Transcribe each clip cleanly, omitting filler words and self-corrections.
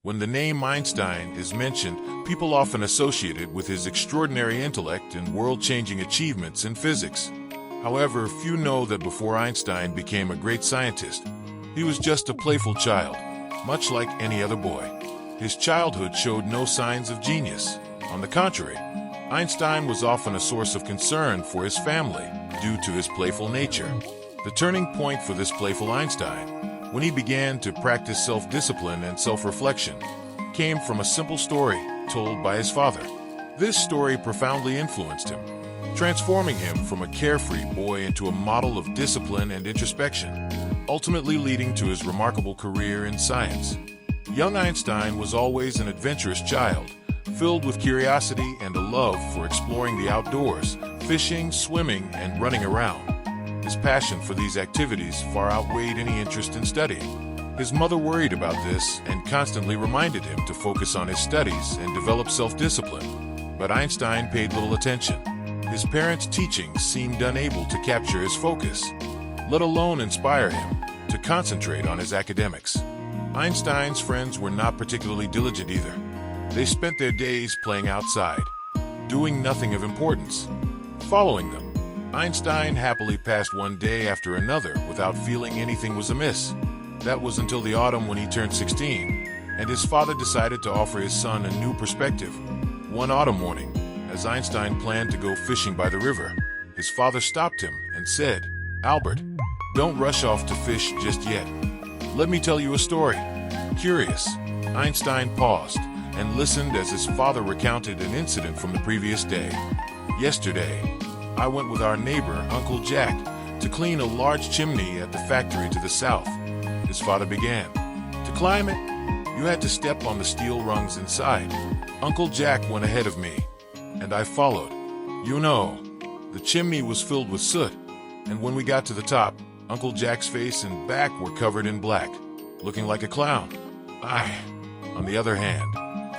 When the name Einstein is mentioned, people often associate it with his extraordinary intellect and world-changing achievements in physics. However, few know that before Einstein became a great scientist, he was just a playful child, much like any other boy. His childhood showed no signs of genius. On the contrary, Einstein was often a source of concern for his family due to his playful nature. The turning point for this playful Einstein, when he began to practice self-discipline and self-reflection, came from a simple story told by his father. This story profoundly influenced him, transforming him from a carefree boy into a model of discipline and introspection, ultimately leading to his remarkable career in science. Young Einstein was always an adventurous child, filled with curiosity and a love for exploring the outdoors, fishing, swimming, and running around. His passion for these activities far outweighed any interest in studying. His mother worried about this and constantly reminded him to focus on his studies and develop self-discipline. But Einstein paid little attention. His parents' teachings seemed unable to capture his focus, let alone inspire him to concentrate on his academics. Einstein's friends were not particularly diligent either. They spent their days playing outside, doing nothing of importance. Following them, Einstein happily passed one day after another without feeling anything was amiss. That was until the autumn when he turned 16, and his father decided to offer his son a new perspective. One autumn morning, as Einstein planned to go fishing by the river, his father stopped him and said, "Albert, don't rush off to fish just yet. Let me tell you a story." Curious, Einstein paused and listened as his father recounted an incident from the previous day. "Yesterday, I went with our neighbor, Uncle Jack, to clean a large chimney at the factory to the south," his father began. "To climb it, you had to step on the steel rungs inside. Uncle Jack went ahead of me, and I followed. You know, the chimney was filled with soot, and when we got to the top, Uncle Jack's face and back were covered in black, looking like a clown. I, on the other hand,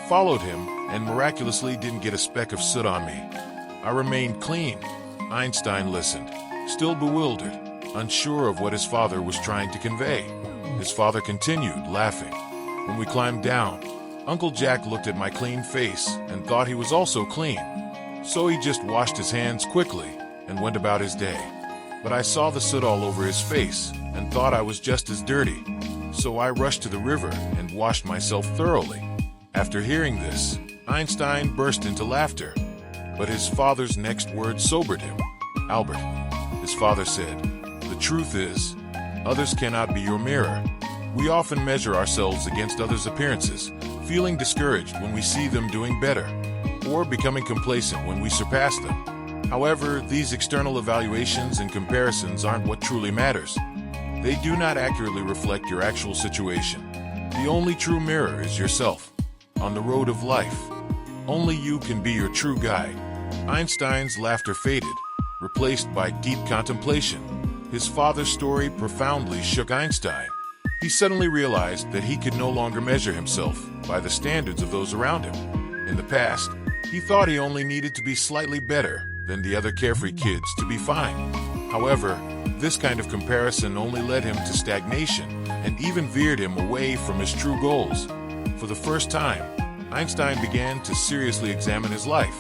followed him and miraculously didn't get a speck of soot on me. I remained clean." Einstein listened, still bewildered, unsure of what his father was trying to convey. His father continued, laughing. "When we climbed down, Uncle Jack looked at my clean face and thought he was also clean. So he just washed his hands quickly and went about his day. But I saw the soot all over his face and thought I was just as dirty. So I rushed to the river and washed myself thoroughly." After hearing this, Einstein burst into laughter. But his father's next words sobered him. "Albert," his father said, "the truth is, others cannot be your mirror. We often measure ourselves against others' appearances, feeling discouraged when we see them doing better, or becoming complacent when we surpass them. However, these external evaluations and comparisons aren't what truly matters. They do not accurately reflect your actual situation. The only true mirror is yourself. On the road of life, only you can be your true guide." Einstein's laughter faded, replaced by deep contemplation. His father's story profoundly shook Einstein. He suddenly realized that he could no longer measure himself by the standards of those around him. In the past, he thought he only needed to be slightly better than the other carefree kids to be fine. However, this kind of comparison only led him to stagnation and even veered him away from his true goals. For the first time, Einstein began to seriously examine his life.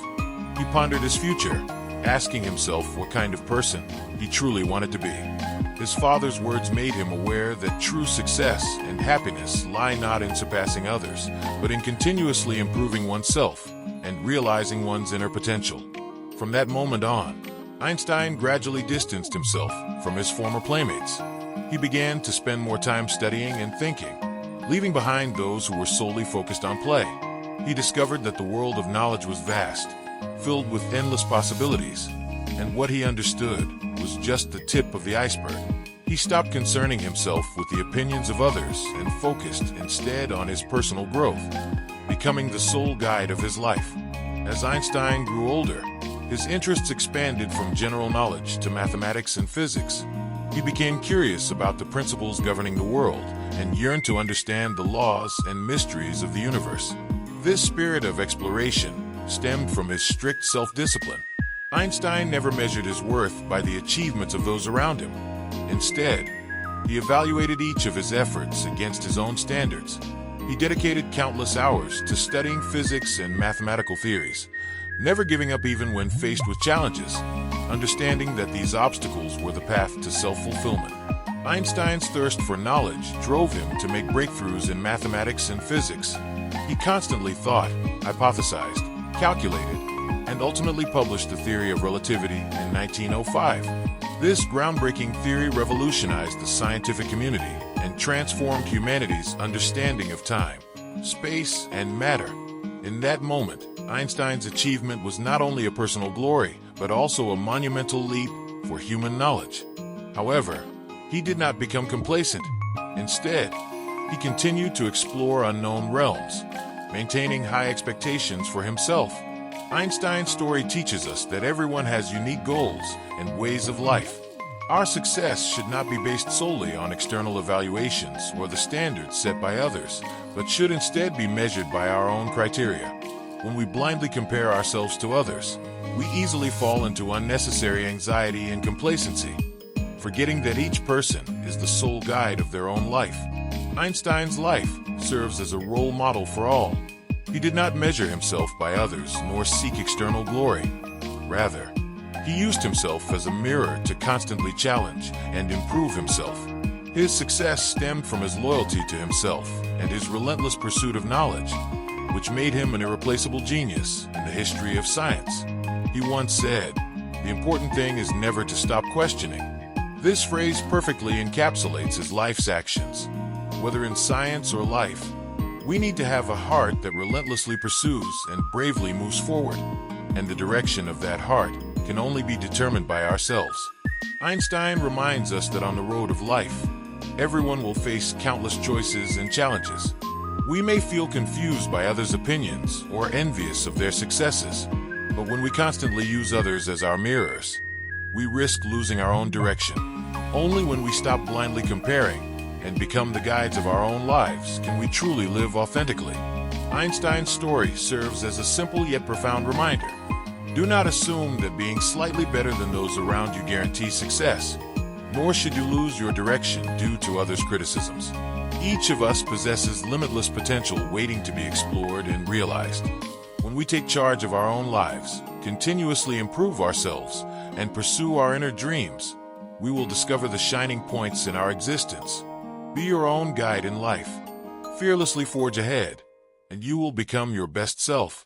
He pondered his future, asking himself what kind of person he truly wanted to be. His father's words made him aware that true success and happiness lie not in surpassing others, but in continuously improving oneself and realizing one's inner potential. From that moment on, Einstein gradually distanced himself from his former playmates. He began to spend more time studying and thinking, leaving behind those who were solely focused on play. He discovered that the world of knowledge was vast, filled with endless possibilities, and what he understood was just the tip of the iceberg. He stopped concerning himself with the opinions of others and focused instead on his personal growth, becoming the sole guide of his life. As Einstein grew older, his interests expanded from general knowledge to mathematics and physics. He became curious about the principles governing the world and yearned to understand the laws and mysteries of the universe. This spirit of exploration stemmed from his strict self-discipline. Einstein never measured his worth by the achievements of those around him. Instead, he evaluated each of his efforts against his own standards. He dedicated countless hours to studying physics and mathematical theories, never giving up even when faced with challenges, understanding that these obstacles were the path to self-fulfillment. Einstein's thirst for knowledge drove him to make breakthroughs in mathematics and physics. He constantly thought, hypothesized, calculated, and ultimately published the theory of relativity in 1905. This groundbreaking theory revolutionized the scientific community and transformed humanity's understanding of time, space, and matter. In that moment, Einstein's achievement was not only a personal glory, but also a monumental leap for human knowledge. However, he did not become complacent. Instead, he continued to explore unknown realms, maintaining high expectations for himself. Einstein's story teaches us that everyone has unique goals and ways of life. Our success should not be based solely on external evaluations or the standards set by others, but should instead be measured by our own criteria. When we blindly compare ourselves to others, we easily fall into unnecessary anxiety and complacency, forgetting that each person is the sole guide of their own life. Einstein's life serves as a role model for all. He did not measure himself by others nor seek external glory. Rather, he used himself as a mirror to constantly challenge and improve himself. His success stemmed from his loyalty to himself and his relentless pursuit of knowledge, which made him an irreplaceable genius in the history of science. He once said, "The important thing is never to stop questioning." This phrase perfectly encapsulates his life's actions. Whether in science or life, we need to have a heart that relentlessly pursues and bravely moves forward, and the direction of that heart can only be determined by ourselves. Einstein reminds us that on the road of life, everyone will face countless choices and challenges. We may feel confused by others' opinions or envious of their successes, but when we constantly use others as our mirrors, we risk losing our own direction. Only when we stop blindly comparing and become the guides of our own lives can we truly live authentically. Einstein's story serves as a simple yet profound reminder. Do not assume that being slightly better than those around you guarantees success, nor should you lose your direction due to others' criticisms. Each of us possesses limitless potential waiting to be explored and realized. When we take charge of our own lives, continuously improve ourselves, and pursue our inner dreams, we will discover the shining points in our existence. Be your own guide in life. Fearlessly forge ahead, and you will become your best self.